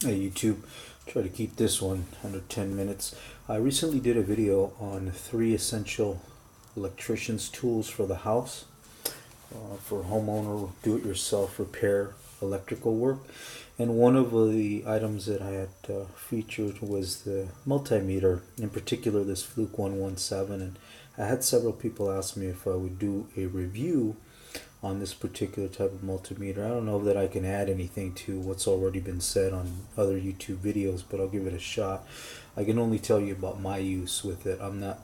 Hey YouTube, try to keep this one under 10 minutes. I recently did a video on 3 essential electrician's tools for the house, for homeowner do-it-yourself repair electrical work. And one of the items that I had featured was the multimeter, in particular this Fluke 117. And I had several people ask me if I would do a review on this particular type of multimeter. I don't know that I can add anything to what's already been said on other YouTube videos, but I'll give it a shot. I can only tell you about my use with it. I'm not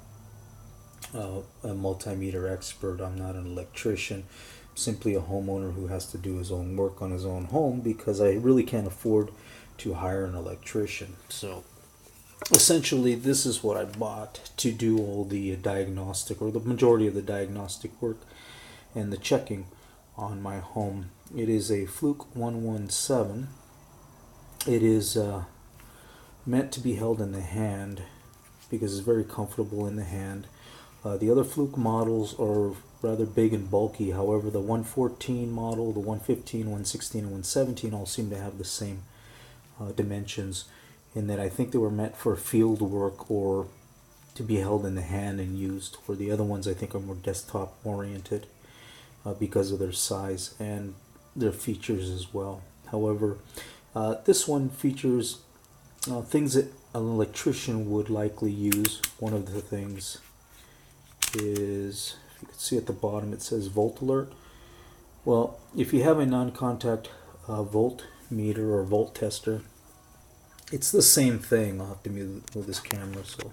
a multimeter expert. I'm not an electrician. I'm simply a homeowner who has to do his own work on his own home because I really can't afford to hire an electrician. So essentially this is what I bought to do all the diagnostic, or the majority of the diagnostic work and the checking on my home. It is a Fluke 117. It is meant to be held in the hand because it's very comfortable in the hand. The other Fluke models are rather big and bulky. However, the 114 model, the 115, 116, and 117 all seem to have the same dimensions, in that I think they were meant for field work or to be held in the hand and used, where the other ones I think are more desktop oriented because of their size and their features as well. However, this one features things that an electrician would likely use. One of the things is, if you can see at the bottom, it says volt alert. Well, if you have a non-contact voltmeter or volt tester, it's the same thing. I'll have to move this camera so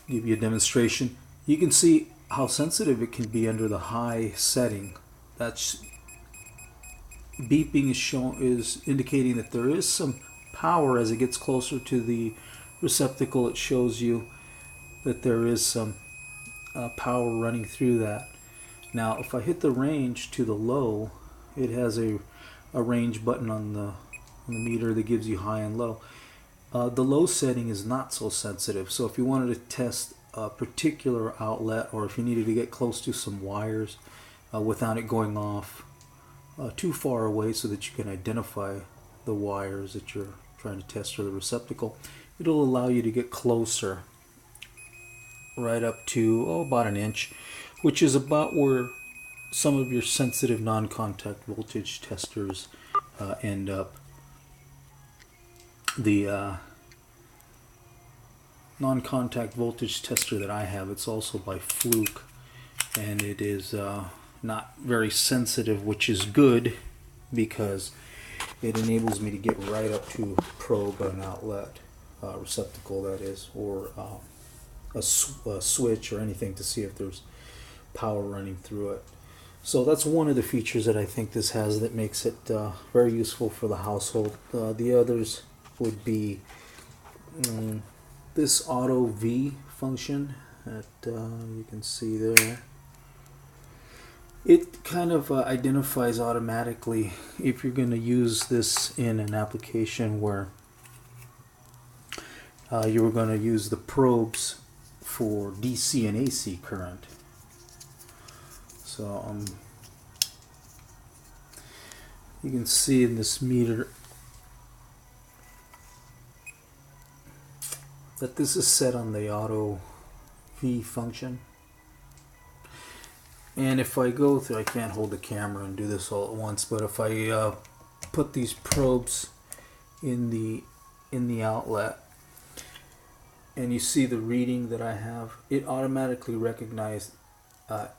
give you a demonstration. You can see how sensitive it can be under the high setting. That's beeping is indicating that there is some power. As it gets closer to the receptacle, it shows you that there is some power running through that. Now if I hit the range to the low, it has a range button on the meter that gives you high and low. The low setting is not so sensitive, so if you wanted to test a particular outlet, or if you needed to get close to some wires without it going off too far away so that you can identify the wires that you're trying to test, or the receptacle, it'll allow you to get closer, right up to about an inch, which is about where some of your sensitive non-contact voltage testers end up. The non-contact voltage tester that I have, it's also by Fluke, and it is not very sensitive, which is good because it enables me to get right up to probe an outlet, receptacle that is, or a switch or anything to see if there's power running through it. So that's one of the features that I think this has that makes it very useful for the household. The others would be this auto V function that you can see there. It kind of identifies automatically if you're going to use this in an application where you were going to use the probes for DC and AC current. So you can see in this meter that this is set on the auto V function. And if I go through, I can't hold the camera and do this all at once, but if I put these probes in the outlet, and you see the reading that I have, it automatically recognized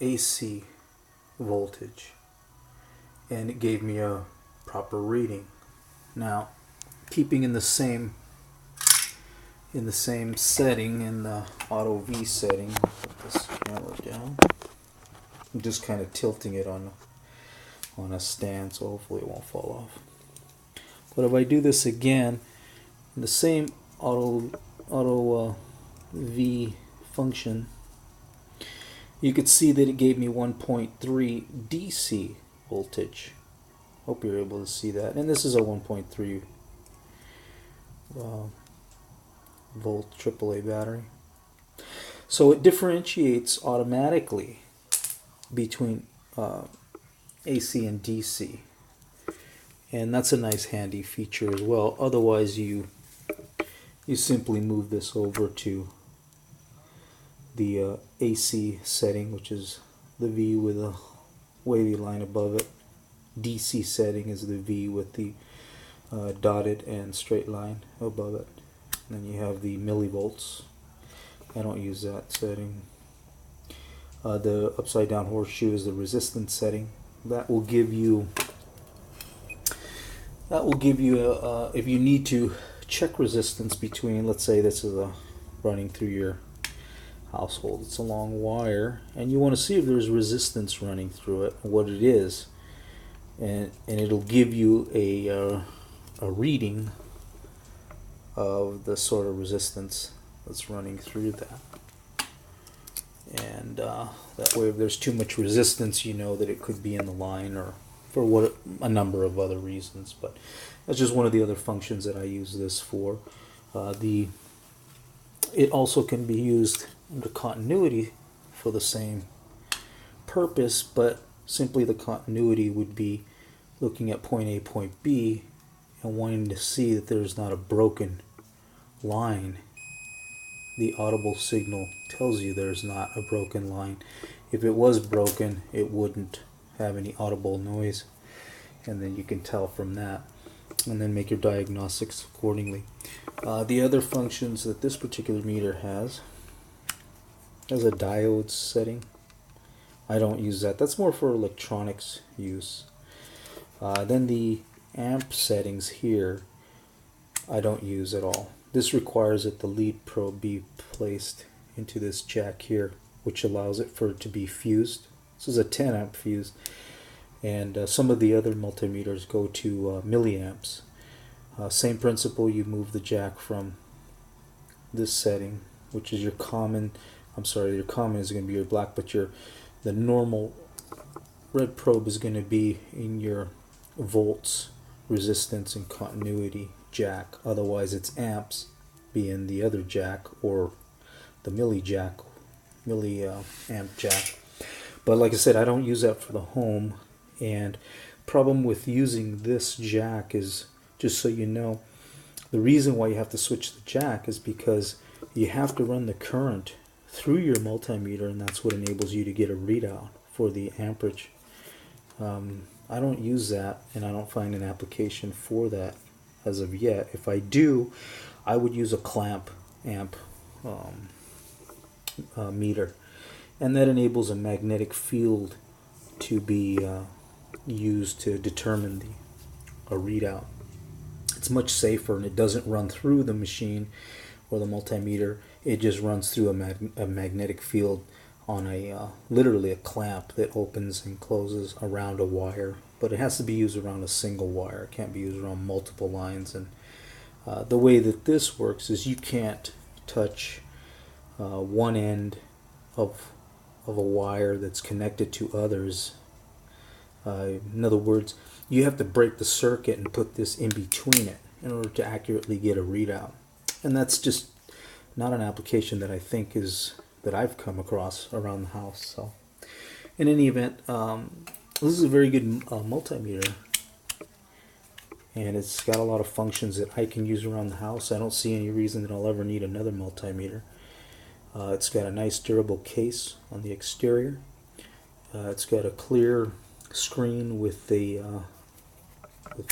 AC voltage, and it gave me a proper reading. Now, keeping in the same setting, in the auto V setting, put this camera down. I'm just kind of tilting it on a stand, so hopefully it won't fall off. But if I do this again, in the same auto V function, you could see that it gave me 1.3 DC voltage. Hope you're able to see that. And this is a 1.3 volt AAA battery. So it differentiates automatically between AC and DC. and that's a nice handy feature as well. Otherwise, you simply move this over to the AC setting, which is the V with a wavy line above it. DC setting is the V with the dotted and straight line above it. And then you have the millivolts. I don't use that setting. The upside down horseshoe is the resistance setting. That will give you if you need to check resistance between, let's say this is running through your household. It's a long wire, and you want to see if there's resistance running through it, what it is, and it'll give you a reading of the sort of resistance that's running through that. And that way, if there's too much resistance, you know that it could be in the line, or for a number of other reasons. But that's just one of the other functions that I use this for. It also can be used under continuity for the same purpose, but simply the continuity would be looking at point A, point B, and wanting to see that there's not a broken line. The audible signal tells you there's not a broken line. If it was broken, it wouldn't have any audible noise, and then you can tell from that, and then make your diagnostics accordingly. The other functions that this particular meter has a diode setting. I don't use that. That's more for electronics use. Then the amp settings here, I don't use at all. This requires that the lead probe be placed into this jack here, which allows it for it to be fused. This is a 10 amp fuse, and some of the other multimeters go to milliamps. Same principle, you move the jack from this setting, which is your common, your common is going to be your black, but the normal red probe is going to be in your volts, resistance, and continuity jack. Otherwise, it's amps, being the other jack, or the milli amp jack. But like I said, I don't use that for the home. And problem with using this jack is, just so you know, the reason why you have to switch the jack is because you have to run the current through your multimeter, and that's what enables you to get a readout for the amperage. I don't use that, and I don't find an application for that as of yet. If I do, I would use a clamp amp meter, and that enables a magnetic field to be used to determine a readout. It's much safer, and it doesn't run through the machine or the multimeter. It just runs through a magnetic field on literally a clamp that opens and closes around a wire, but it has to be used around a single wire. It can't be used around multiple lines. And the way that this works is you can't touch one end of a wire that's connected to others. In other words, you have to break the circuit and put this in between it in order to accurately get a readout. And that's just not an application that I think that I've come across around the house. So in any event, this is a very good multimeter, and it's got a lot of functions that I can use around the house. I don't see any reason that I'll ever need another multimeter. It's got a nice durable case on the exterior. It's got a clear screen with the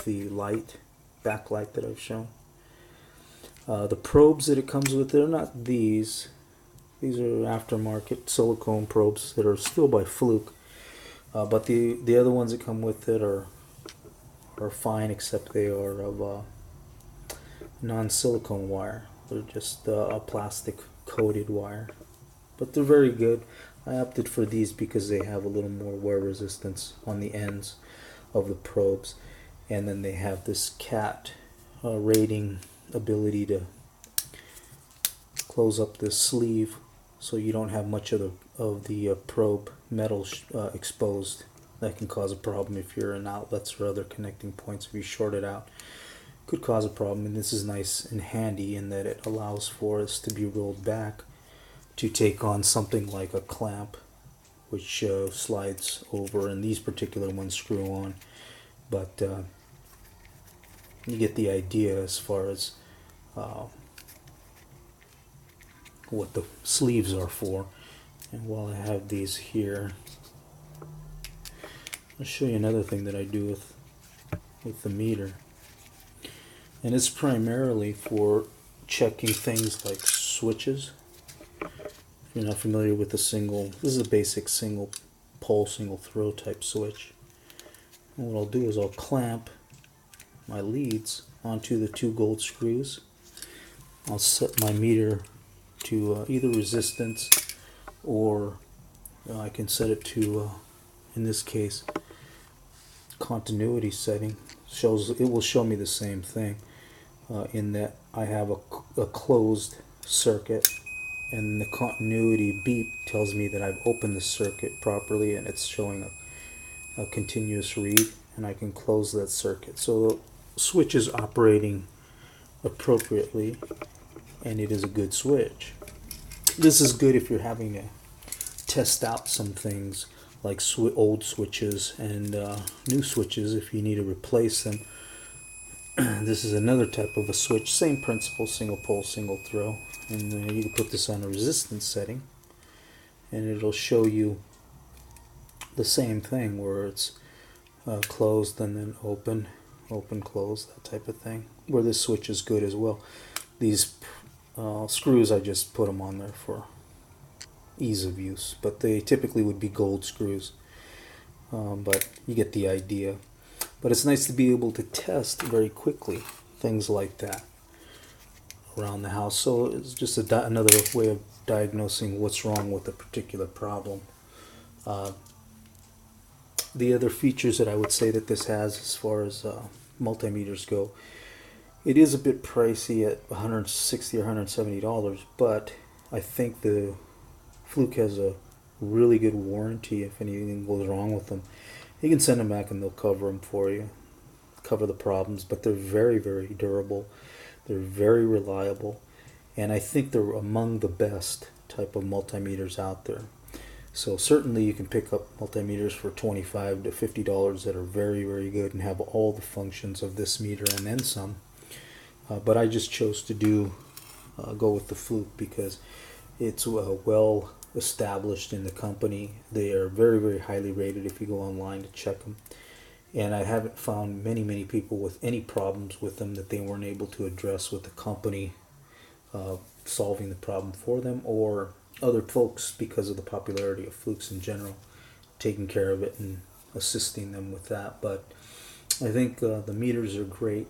light, backlight that I've shown. The probes that it comes with, they're not these. These are aftermarket silicone probes that are still by Fluke. But the other ones that come with it are fine, except they are of non-silicone wire. They're just a plastic coated wire, but they're very good. I opted for these because they have a little more wear resistance on the ends of the probes, and then they have this cat rating ability to close up this sleeve so you don't have much of the probe metal exposed. That can cause a problem if you're in outlets or other connecting points. If you short it out, could cause a problem. And this is nice and handy in that it allows for us to be rolled back to take on something like a clamp, which slides over, and these particular ones screw on. But you get the idea as far as what the sleeves are for. And while I have these here, I'll show you another thing that I do with the meter. And it's primarily for checking things like switches. If you're not familiar with this is a basic single pole, single throw type switch. And what I'll do is I'll clamp my leads onto the 2 gold screws. I'll set my meter to either resistance, or I can set it to, in this case, continuity setting. It will show me the same thing, in that I have a closed circuit, and the continuity beep tells me that I've opened the circuit properly and it's showing a continuous read, and I can close that circuit. So the switch is operating appropriately, and it is a good switch. This is good if you're having to test out some things like old switches and new switches if you need to replace them. This is another type of a switch, same principle, single pole, single throw, and you can put this on a resistance setting and it'll show you the same thing where it's closed and then open, open, close, that type of thing, where this switch is good as well. These screws, I just put them on there for ease of use, but they typically would be gold screws, but you get the idea. But it's nice to be able to test very quickly things like that around the house. So it's just another way of diagnosing what's wrong with a particular problem. The other features that I would say that this has as far as multimeters go, it is a bit pricey at $160 or $170, but I think the Fluke has a really good warranty if anything goes wrong with them. You can send them back and they'll cover them for you, cover the problems, but they're very, very durable. They're very reliable, and I think they're among the best type of multimeters out there. So certainly you can pick up multimeters for $25 to $50 that are very, very good and have all the functions of this meter and then some. But I just chose to go with the Fluke because it's well established in the company. They are very, very highly rated if you go online to check them. And I haven't found many people with any problems with them that they weren't able to address with the company solving the problem for them, or other folks, because of the popularity of Flukes in general, taking care of it and assisting them with that. But I think the meters are great.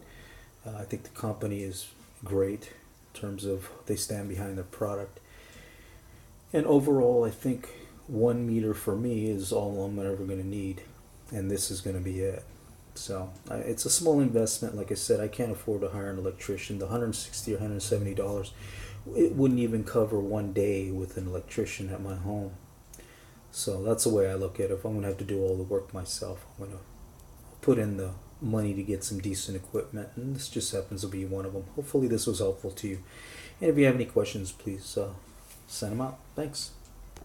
I think the company is great in terms of they stand behind their product. And overall, I think 1 meter for me is all I'm ever going to need, and this is going to be it. So it's a small investment. Like I said, I can't afford to hire an electrician. The $160 or $170, it wouldn't even cover 1 day with an electrician at my home. So that's the way I look at it. If I'm going to have to do all the work myself, I'm going to put in the money to get some decent equipment, and this just happens to be one of them. Hopefully this was helpful to you. And if you have any questions, please send them out. Thanks.